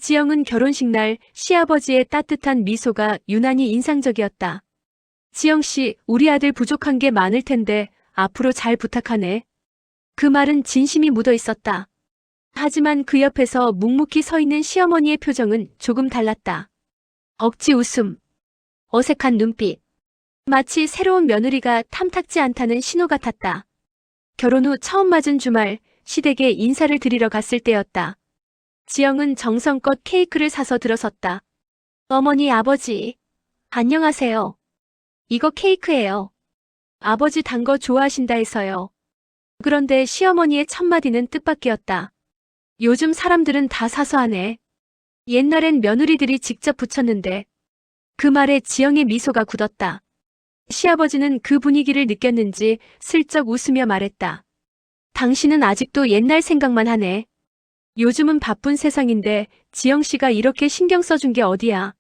지영은 결혼식 날 시아버지의 따뜻한 미소가 유난히 인상적이었다. 지영씨, 우리 아들 부족한 게 많을 텐데 앞으로 잘 부탁하네. 그 말은 진심이 묻어 있었다. 하지만 그 옆에서 묵묵히 서 있는 시어머니의 표정은 조금 달랐다. 억지 웃음, 어색한 눈빛. 마치 새로운 며느리가 탐탁지 않다는 신호 같았다. 결혼 후 처음 맞은 주말, 시댁에 인사를 드리러 갔을 때였다. 지영은 정성껏 케이크를 사서 들어섰다. 어머니, 아버지, 안녕하세요. 이거 케이크예요. 아버지 단 거 좋아하신다 해서요. 그런데 시어머니의 첫마디는 뜻밖이었다. 요즘 사람들은 다 사소하네. 옛날엔 며느리들이 직접 붙였는데. 그 말에 지영의 미소가 굳었다. 시아버지는 그 분위기를 느꼈는지 슬쩍 웃으며 말했다. 당신은 아직도 옛날 생각만 하네. 요즘은 바쁜 세상인데 지영씨가 이렇게 신경 써준 게 어디야.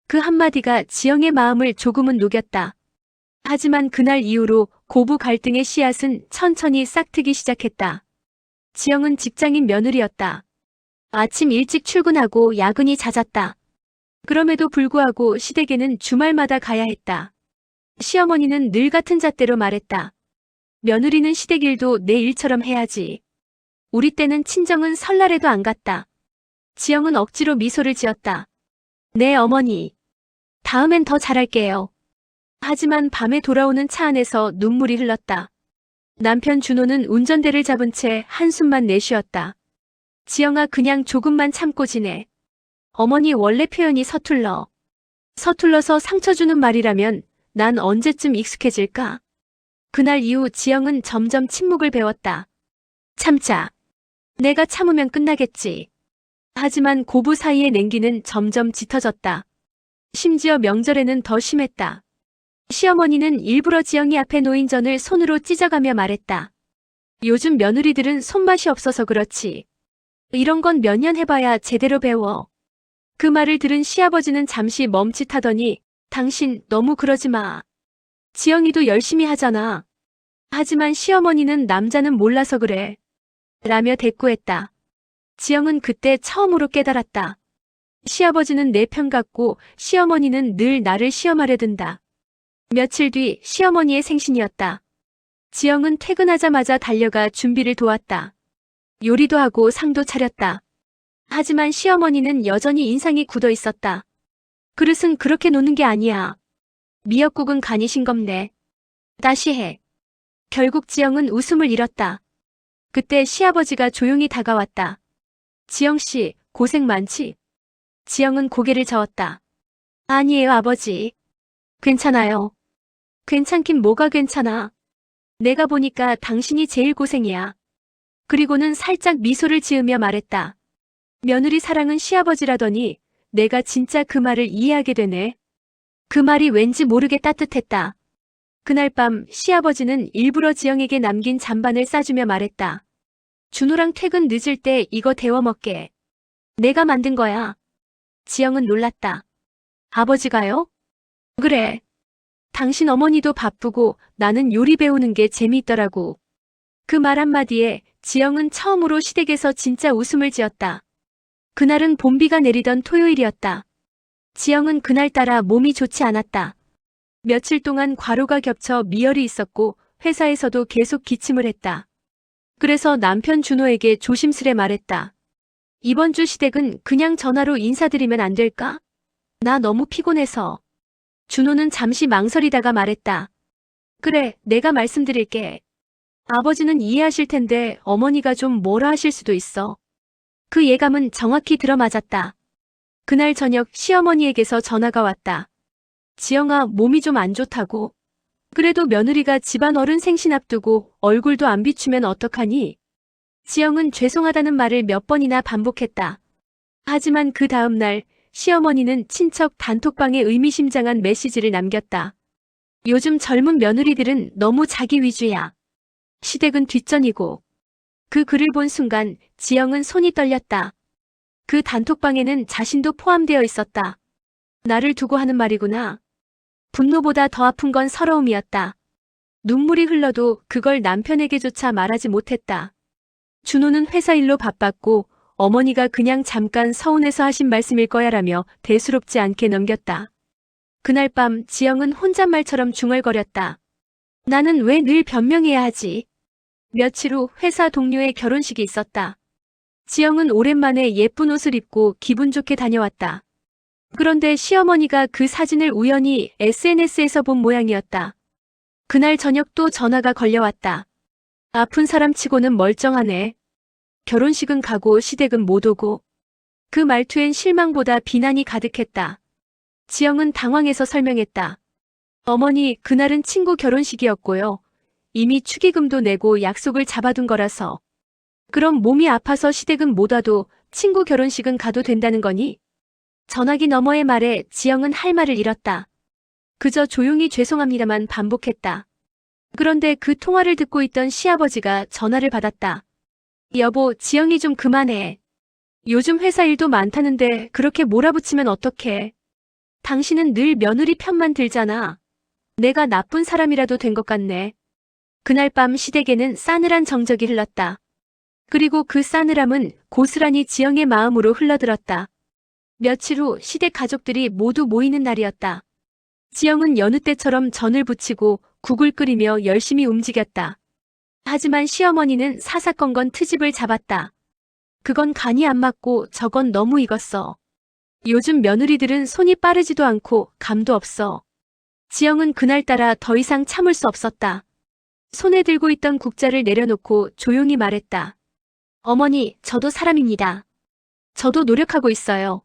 그 한마디가 지영의 마음을 조금은 녹였다. 하지만 그날 이후로 고부 갈등의 씨앗은 천천히 싹트기 시작했다. 지영은 직장인 며느리였다. 아침 일찍 출근하고 야근이 잦았다. 그럼에도 불구하고 시댁에는 주말마다 가야 했다. 시어머니는 늘 같은 잣대로 말했다. 며느리는 시댁 일도 내 일처럼 해야지. 우리 때는 친정은 설날에도 안 갔다. 지영은 억지로 미소를 지었다. 네, 어머니. 다음엔 더 잘할게요. 하지만 밤에 돌아오는 차 안에서 눈물이 흘렀다. 남편 준호는 운전대를 잡은 채 한숨만 내쉬었다. 지영아, 그냥 조금만 참고 지내. 어머니 원래 표현이 서툴러서 상처 주는 말이라면 난 언제쯤 익숙해질까? 그날 이후 지영은 점점 침묵을 배웠다. 참자. 내가 참으면 끝나겠지. 하지만 고부 사이의 냉기는 점점 짙어졌다. 심지어 명절에는 더 심했다. 시어머니는 일부러 지영이 앞에 놓인 전을 손으로 찢어가며 말했다. 요즘 며느리들은 손맛이 없어서 그렇지. 이런 건 몇 년 해봐야 제대로 배워. 그 말을 들은 시아버지는 잠시 멈칫하더니 당신 너무 그러지 마. 지영이도 열심히 하잖아. 하지만 시어머니는 남자는 몰라서 그래. 라며 대꾸했다. 지영은 그때 처음으로 깨달았다. 시아버지는 내 편 같고 시어머니는 늘 나를 시험하려 든다. 며칠 뒤 시어머니의 생신이었다. 지영은 퇴근하자마자 달려가 준비를 도왔다. 요리도 하고 상도 차렸다. 하지만 시어머니는 여전히 인상이 굳어 있었다. 그릇은 그렇게 놓는 게 아니야. 미역국은 간이 싱겁네. 다시 해. 결국 지영은 웃음을 잃었다. 그때 시아버지가 조용히 다가왔다. 지영씨, 고생 많지? 지영은 고개를 저었다. 아니에요, 아버지. 괜찮아요. 괜찮긴 뭐가 괜찮아. 내가 보니까 당신이 제일 고생이야. 그리고는 살짝 미소를 지으며 말했다. 며느리 사랑은 시아버지라더니 내가 진짜 그 말을 이해하게 되네. 그 말이 왠지 모르게 따뜻했다. 그날 밤 시아버지는 일부러 지영에게 남긴 잔반을 싸주며 말했다. 준호랑 퇴근 늦을 때 이거 데워 먹게. 내가 만든 거야. 지영은 놀랐다. 아버지가요? 그래. 당신 어머니도 바쁘고 나는 요리 배우는 게 재미있더라고. 그 말 한마디에 지영은 처음으로 시댁에서 진짜 웃음을 지었다. 그날은 봄비가 내리던 토요일이었다. 지영은 그날따라 몸이 좋지 않았다. 며칠 동안 과로가 겹쳐 미열이 있었고 회사에서도 계속 기침을 했다. 그래서 남편 준호에게 조심스레 말했다. 이번 주 시댁은 그냥 전화로 인사드리면 안 될까? 나 너무 피곤해서. 준호는 잠시 망설이다가 말했다. 그래, 내가 말씀드릴게. 아버지는 이해하실 텐데 어머니가 좀 뭐라 하실 수도 있어. 그 예감은 정확히 들어맞았다. 그날 저녁 시어머니에게서 전화가 왔다. 지영아, 몸이 좀 안 좋다고. 그래도 며느리가 집안 어른 생신 앞두고 얼굴도 안 비추면 어떡하니? 지영은 죄송하다는 말을 몇 번이나 반복했다. 하지만 그 다음 날 시어머니는 친척 단톡방에 의미심장한 메시지를 남겼다. 요즘 젊은 며느리들은 너무 자기 위주야. 시댁은 뒷전이고. 그 글을 본 순간 지영은 손이 떨렸다. 그 단톡방에는 자신도 포함되어 있었다. 나를 두고 하는 말이구나. 분노보다 더 아픈 건 서러움이었다. 눈물이 흘러도 그걸 남편에게조차 말하지 못했다. 준호는 회사 일로 바빴고 어머니가 그냥 잠깐 서운해서 하신 말씀일 거야라며 대수롭지 않게 넘겼다. 그날 밤 지영은 혼잣말처럼 중얼거렸다. 나는 왜 늘 변명해야 하지? 며칠 후 회사 동료의 결혼식이 있었다. 지영은 오랜만에 예쁜 옷을 입고 기분 좋게 다녀왔다. 그런데 시어머니가 그 사진을 우연히 SNS에서 본 모양이었다. 그날 저녁 또 전화가 걸려왔다. 아픈 사람 치고는 멀쩡하네. 결혼식은 가고 시댁은 못 오고. 그 말투엔 실망보다 비난이 가득했다. 지영은 당황해서 설명했다. 어머니, 그날은 친구 결혼식이었고요. 이미 축의금도 내고 약속을 잡아둔 거라서. 그럼 몸이 아파서 시댁은 못 와도 친구 결혼식은 가도 된다는 거니? 전화기 너머의 말에 지영은 할 말을 잃었다. 그저 조용히 죄송합니다만 반복했다. 그런데 그 통화를 듣고 있던 시아버지가 전화를 받았다. 여보, 지영이 좀 그만해. 요즘 회사 일도 많다는데 그렇게 몰아붙이면 어떡해. 당신은 늘 며느리 편만 들잖아. 내가 나쁜 사람이라도 된 것 같네. 그날 밤 시댁에는 싸늘한 정적이 흘렀다. 그리고 그 싸늘함은 고스란히 지영의 마음으로 흘러들었다. 며칠 후 시댁 가족들이 모두 모이는 날이었다. 지영은 여느 때처럼 전을 부치고 국을 끓이며 열심히 움직였다. 하지만 시어머니는 사사건건 트집을 잡았다. 그건 간이 안 맞고 저건 너무 익었어. 요즘 며느리들은 손이 빠르지도 않고 감도 없어. 지영은 그날따라 더 이상 참을 수 없었다. 손에 들고 있던 국자를 내려놓고 조용히 말했다. 어머니, 저도 사람입니다. 저도 노력하고 있어요.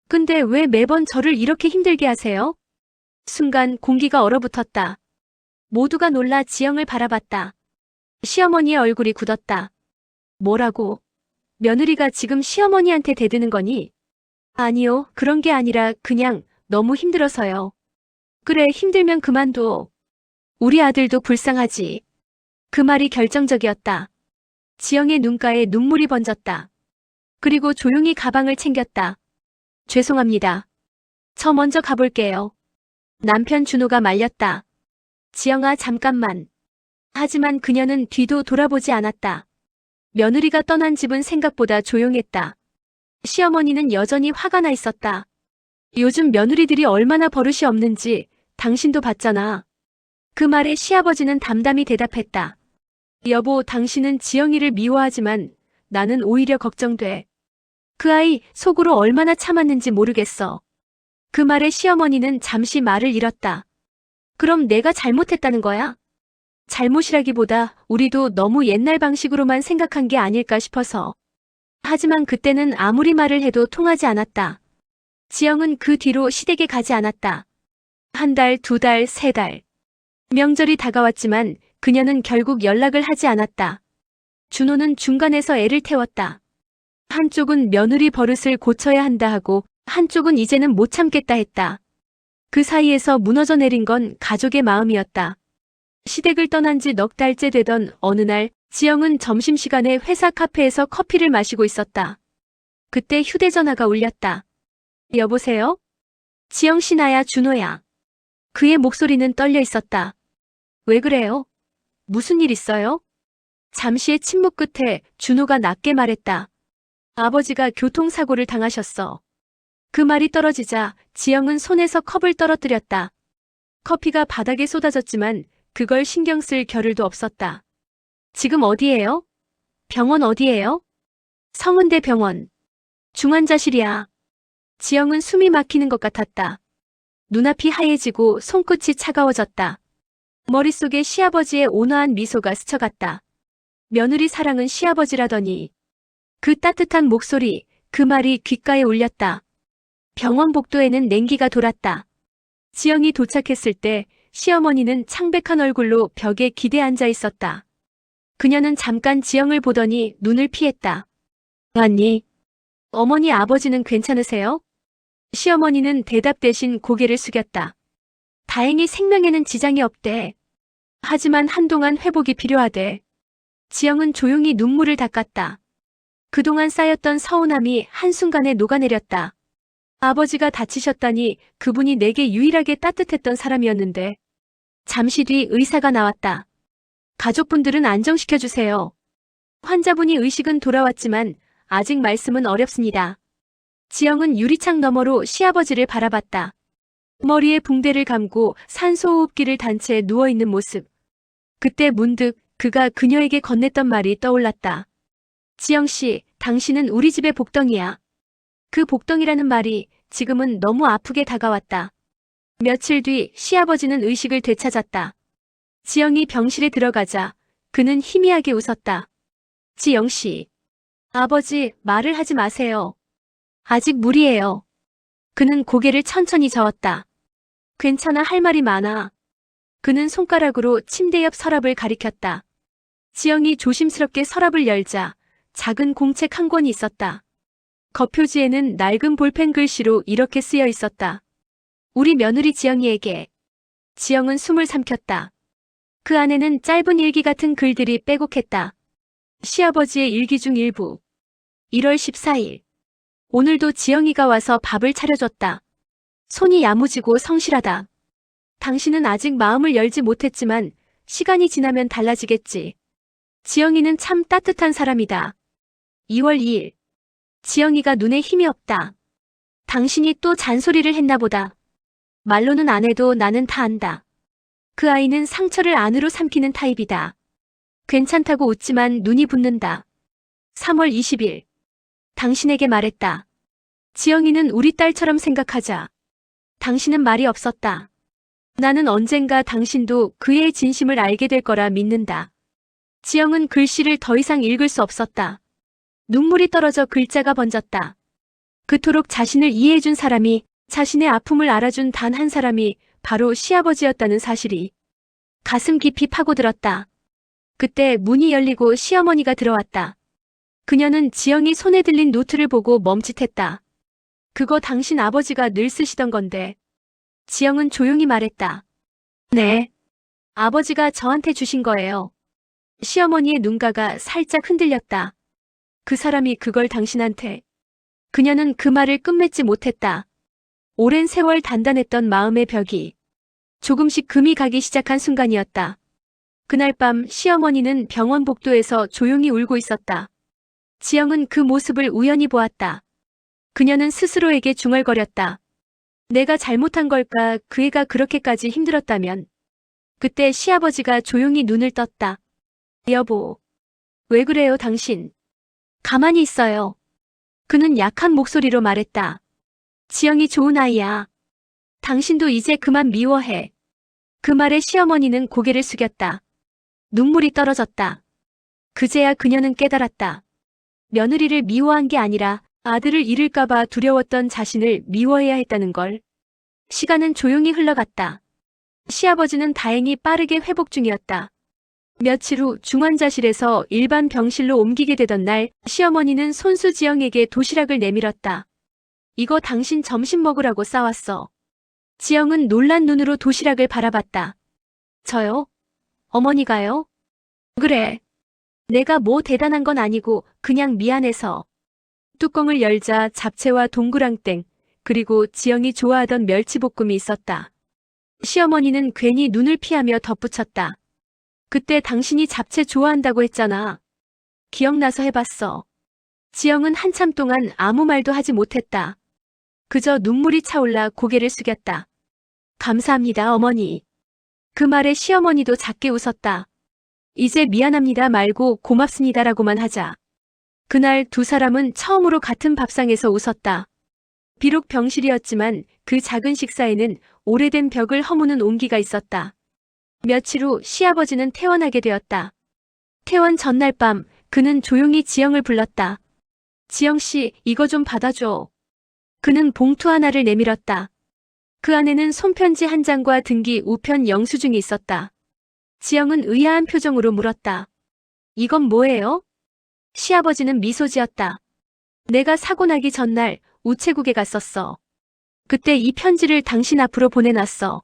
근데 왜 매번 저를 이렇게 힘들게 하세요? 순간 공기가 얼어붙었다. 모두가 놀라 지영을 바라봤다. 시어머니의 얼굴이 굳었다. 뭐라고? 며느리가 지금 시어머니한테 대드는 거니? 아니요, 그런 게 아니라 그냥 너무 힘들어서요. 그래, 힘들면 그만둬. 우리 아들도 불쌍하지. 그 말이 결정적이었다. 지영의 눈가에 눈물이 번졌다. 그리고 조용히 가방을 챙겼다. 죄송합니다. 저 먼저 가볼게요. 남편 준호가 말렸다. 지영아, 잠깐만. 하지만 그녀는 뒤도 돌아보지 않았다. 며느리가 떠난 집은 생각보다 조용했다. 시어머니는 여전히 화가 나 있었다. 요즘 며느리들이 얼마나 버릇이 없는지 당신도 봤잖아. 그 말에 시아버지는 담담히 대답했다. 여보, 당신은 지영이를 미워하지만 나는 오히려 걱정돼. 그 아이 속으로 얼마나 참았는지 모르겠어. 그 말에 시어머니는 잠시 말을 잃었다. 그럼 내가 잘못했다는 거야? 잘못이라기보다 우리도 너무 옛날 방식으로만 생각한 게 아닐까 싶어서. 하지만 그때는 아무리 말을 해도 통하지 않았다. 지영은 그 뒤로 시댁에 가지 않았다. 한 달, 두 달, 세 달. 명절이 다가왔지만 그녀는 결국 연락을 하지 않았다. 준호는 중간에서 애를 태웠다. 한쪽은 며느리 버릇을 고쳐야 한다 하고 한쪽은 이제는 못 참겠다 했다. 그 사이에서 무너져 내린 건 가족의 마음이었다. 시댁을 떠난 지 넉 달째 되던 어느 날 지영은 점심시간에 회사 카페에서 커피를 마시고 있었다. 그때 휴대전화가 울렸다. 여보세요? 지영 씨, 나야, 준호야. 그의 목소리는 떨려 있었다. 왜 그래요? 무슨 일 있어요? 잠시의 침묵 끝에 준호가 낮게 말했다. 아버지가 교통사고를 당하셨어. 그 말이 떨어지자 지영은 손에서 컵을 떨어뜨렸다. 커피가 바닥에 쏟아졌지만 그걸 신경 쓸 겨를도 없었다. 지금 어디예요? 병원 어디예요? 성은대 병원. 중환자실이야. 지영은 숨이 막히는 것 같았다. 눈앞이 하얘지고 손끝이 차가워졌다. 머릿속에 시아버지의 온화한 미소가 스쳐갔다. 며느리 사랑은 시아버지라더니. 그 따뜻한 목소리, 그 말이 귓가에 울렸다. 병원 복도에는 냉기가 돌았다. 지영이 도착했을 때 시어머니는 창백한 얼굴로 벽에 기대 앉아 있었다. 그녀는 잠깐 지영을 보더니 눈을 피했다. 아니, 어머니, 아버지는 괜찮으세요? 시어머니는 대답 대신 고개를 숙였다. 다행히 생명에는 지장이 없대. 하지만 한동안 회복이 필요하대. 지영은 조용히 눈물을 닦았다. 그동안 쌓였던 서운함이 한순간에 녹아내렸다. 아버지가 다치셨다니 그분이 내게 유일하게 따뜻했던 사람이었는데. 잠시 뒤 의사가 나왔다. 가족분들은 안정시켜주세요. 환자분이 의식은 돌아왔지만 아직 말씀은 어렵습니다. 지영은 유리창 너머로 시아버지를 바라봤다. 머리에 붕대를 감고 산소호흡기를 단 채 누워있는 모습. 그때 문득 그가 그녀에게 건넸던 말이 떠올랐다. 지영씨, 당신은 우리 집의 복덩이야. 그 복덩이라는 말이 지금은 너무 아프게 다가왔다. 며칠 뒤 시아버지는 의식을 되찾았다. 지영이 병실에 들어가자 그는 희미하게 웃었다. 지영씨. 아버지, 말을 하지 마세요. 아직 무리예요. 그는 고개를 천천히 저었다. 괜찮아, 할 말이 많아. 그는 손가락으로 침대 옆 서랍을 가리켰다. 지영이 조심스럽게 서랍을 열자 작은 공책 한 권이 있었다. 겉표지에는 낡은 볼펜 글씨로 이렇게 쓰여 있었다. 우리 며느리 지영이에게. 지영은 숨을 삼켰다. 그 안에는 짧은 일기 같은 글들이 빼곡했다. 시아버지의 일기 중 일부. 1월 14일. 오늘도 지영이가 와서 밥을 차려줬다. 손이 야무지고 성실하다. 당신은 아직 마음을 열지 못했지만 시간이 지나면 달라지겠지. 지영이는 참 따뜻한 사람이다. 2월 2일. 지영이가 눈에 힘이 없다. 당신이 또 잔소리를 했나 보다. 말로는 안 해도 나는 다 안다. 그 아이는 상처를 안으로 삼키는 타입이다. 괜찮다고 웃지만 눈이 붓는다. 3월 20일. 당신에게 말했다. 지영이는 우리 딸처럼 생각하자. 당신은 말이 없었다. 나는 언젠가 당신도 그의 진심을 알게 될 거라 믿는다. 지영은 글씨를 더 이상 읽을 수 없었다. 눈물이 떨어져 글자가 번졌다. 그토록 자신을 이해해준 사람이, 자신의 아픔을 알아준 단 한 사람이 바로 시아버지였다는 사실이 가슴 깊이 파고들었다. 그때 문이 열리고 시어머니가 들어왔다. 그녀는 지영이 손에 들린 노트를 보고 멈칫했다. 그거 당신 아버지가 늘 쓰시던 건데. 지영은 조용히 말했다. 네. 아버지가 저한테 주신 거예요. 시어머니의 눈가가 살짝 흔들렸다. 그 사람이 그걸 당신한테. 그녀는 그 말을 끝맺지 못했다. 오랜 세월 단단했던 마음의 벽이 조금씩 금이 가기 시작한 순간이었다. 그날 밤 시어머니는 병원 복도에서 조용히 울고 있었다. 지영은 그 모습을 우연히 보았다. 그녀는 스스로에게 중얼거렸다. 내가 잘못한 걸까? 그 애가 그렇게까지 힘들었다면. 그때 시아버지가 조용히 눈을 떴다. 여보. 왜 그래요, 당신? 가만히 있어요. 그는 약한 목소리로 말했다. 지영이 좋은 아이야. 당신도 이제 그만 미워해. 그 말에 시어머니는 고개를 숙였다. 눈물이 떨어졌다. 그제야 그녀는 깨달았다. 며느리를 미워한 게 아니라 아들을 잃을까봐 두려웠던 자신을 미워해야 했다는 걸. 시간은 조용히 흘러갔다. 시아버지는 다행히 빠르게 회복 중이었다. 며칠 후 중환자실에서 일반 병실로 옮기게 되던 날, 시어머니는 손수 지영에게 도시락을 내밀었다. 이거 당신 점심 먹으라고 싸왔어. 지영은 놀란 눈으로 도시락을 바라봤다. 저요? 어머니가요? 그래. 내가 뭐 대단한 건 아니고 그냥 미안해서. 뚜껑을 열자 잡채와 동그랑땡, 그리고 지영이 좋아하던 멸치볶음이 있었다. 시어머니는 괜히 눈을 피하며 덧붙였다. 그때 당신이 잡채 좋아한다고 했잖아. 기억나서 해봤어. 지영은 한참 동안 아무 말도 하지 못했다. 그저 눈물이 차올라 고개를 숙였다. 감사합니다, 어머니. 그 말에 시어머니도 작게 웃었다. 이제 미안합니다 말고 고맙습니다라고만 하자. 그날 두 사람은 처음으로 같은 밥상에서 웃었다. 비록 병실이었지만 그 작은 식사에는 오래된 벽을 허무는 온기가 있었다. 며칠 후 시아버지는 퇴원하게 되었다. 퇴원 전날 밤 그는 조용히 지영을 불렀다. 지영씨, 이거 좀 받아줘. 그는 봉투 하나를 내밀었다. 그 안에는 손편지 한 장과 등기 우편 영수증이 있었다. 지영은 의아한 표정으로 물었다. 이건 뭐예요? 시아버지는 미소 지었다. 내가 사고 나기 전날 우체국에 갔었어. 그때 이 편지를 당신 앞으로 보내놨어.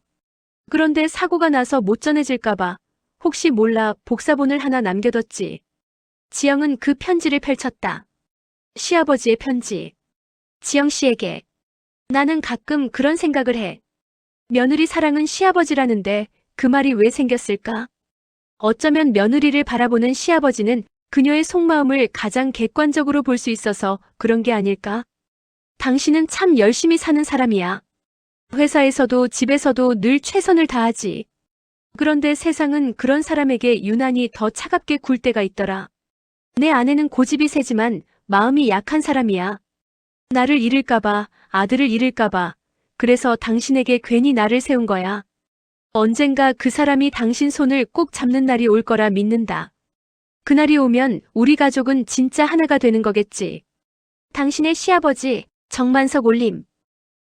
그런데 사고가 나서 못 전해질까봐 혹시 몰라 복사본을 하나 남겨뒀지. 지영은 그 편지를 펼쳤다. 시아버지의 편지. 지영 씨에게. 나는 가끔 그런 생각을 해. 며느리 사랑은 시아버지라는데 그 말이 왜 생겼을까? 어쩌면 며느리를 바라보는 시아버지는 그녀의 속마음을 가장 객관적으로 볼 수 있어서 그런 게 아닐까? 당신은 참 열심히 사는 사람이야. 회사에서도 집에서도 늘 최선을 다하지. 그런데 세상은 그런 사람에게 유난히 더 차갑게 굴 때가 있더라. 내 아내는 고집이 세지만 마음이 약한 사람이야. 나를 잃을까봐, 아들을 잃을까봐. 그래서 당신에게 괜히 나를 세운 거야. 언젠가 그 사람이 당신 손을 꼭 잡는 날이 올 거라 믿는다. 그날이 오면 우리 가족은 진짜 하나가 되는 거겠지. 당신의 시아버지, 정만석 올림.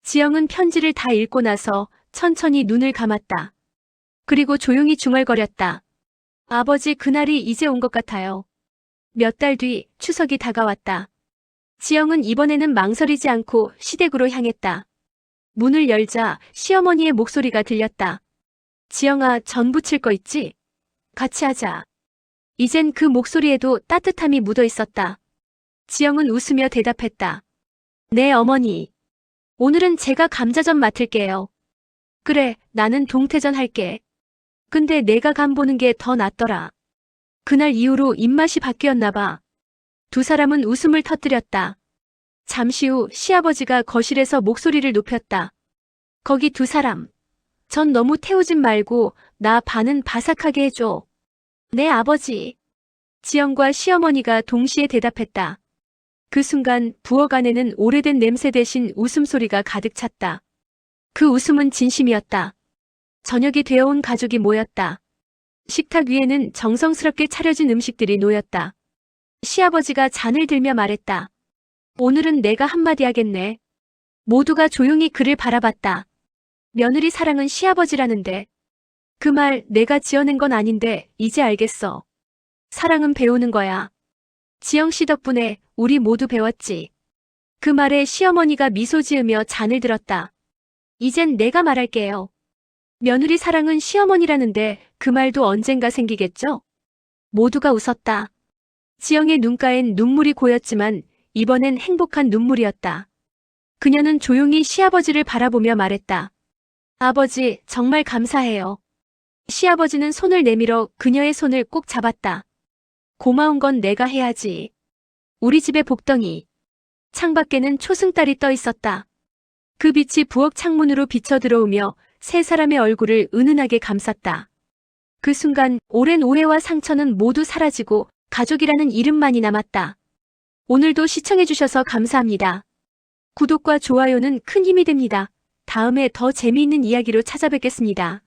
지영은 편지를 다 읽고 나서 천천히 눈을 감았다. 그리고 조용히 중얼거렸다. 아버지, 그날이 이제 온 것 같아요. 몇 달 뒤 추석이 다가왔다. 지영은 이번에는 망설이지 않고 시댁으로 향했다. 문을 열자 시어머니의 목소리가 들렸다. 지영아, 전 부칠 거 있지? 같이 하자. 이젠 그 목소리에도 따뜻함이 묻어 있었다. 지영은 웃으며 대답했다. 네, 어머니. 오늘은 제가 감자전 맡을게요. 그래, 나는 동태전 할게. 근데 내가 간 보는 게 더 낫더라. 그날 이후로 입맛이 바뀌었나 봐. 두 사람은 웃음을 터뜨렸다. 잠시 후 시아버지가 거실에서 목소리를 높였다. 거기 두 사람. 전 너무 태우진 말고 나 반은 바삭하게 해줘. 네, 아버지. 지영과 시어머니가 동시에 대답했다. 그 순간 부엌 안에는 오래된 냄새 대신 웃음소리가 가득 찼다. 그 웃음은 진심이었다. 저녁이 되어온 가족이 모였다. 식탁 위에는 정성스럽게 차려진 음식들이 놓였다. 시아버지가 잔을 들며 말했다. 오늘은 내가 한마디 하겠네. 모두가 조용히 그를 바라봤다. 며느리 사랑은 시아버지라는데. 그 말 내가 지어낸 건 아닌데 이제 알겠어. 사랑은 배우는 거야. 지영 씨 덕분에 우리 모두 배웠지. 그 말에 시어머니가 미소 지으며 잔을 들었다. 이젠 내가 말할게요. 며느리 사랑은 시어머니라는데 그 말도 언젠가 생기겠죠? 모두가 웃었다. 지영의 눈가엔 눈물이 고였지만 이번엔 행복한 눈물이었다. 그녀는 조용히 시아버지를 바라보며 말했다. 아버지, 정말 감사해요. 시아버지는 손을 내밀어 그녀의 손을 꼭 잡았다. 고마운 건 내가 해야지. 우리 집의 복덩이. 창밖에는 초승달이 떠 있었다. 그 빛이 부엌 창문으로 비쳐 들어오며 세 사람의 얼굴을 은은하게 감쌌다. 그 순간 오랜 오해와 상처는 모두 사라지고 가족이라는 이름만이 남았다. 오늘도 시청해주셔서 감사합니다. 구독과 좋아요는 큰 힘이 됩니다. 다음에 더 재미있는 이야기로 찾아뵙겠습니다.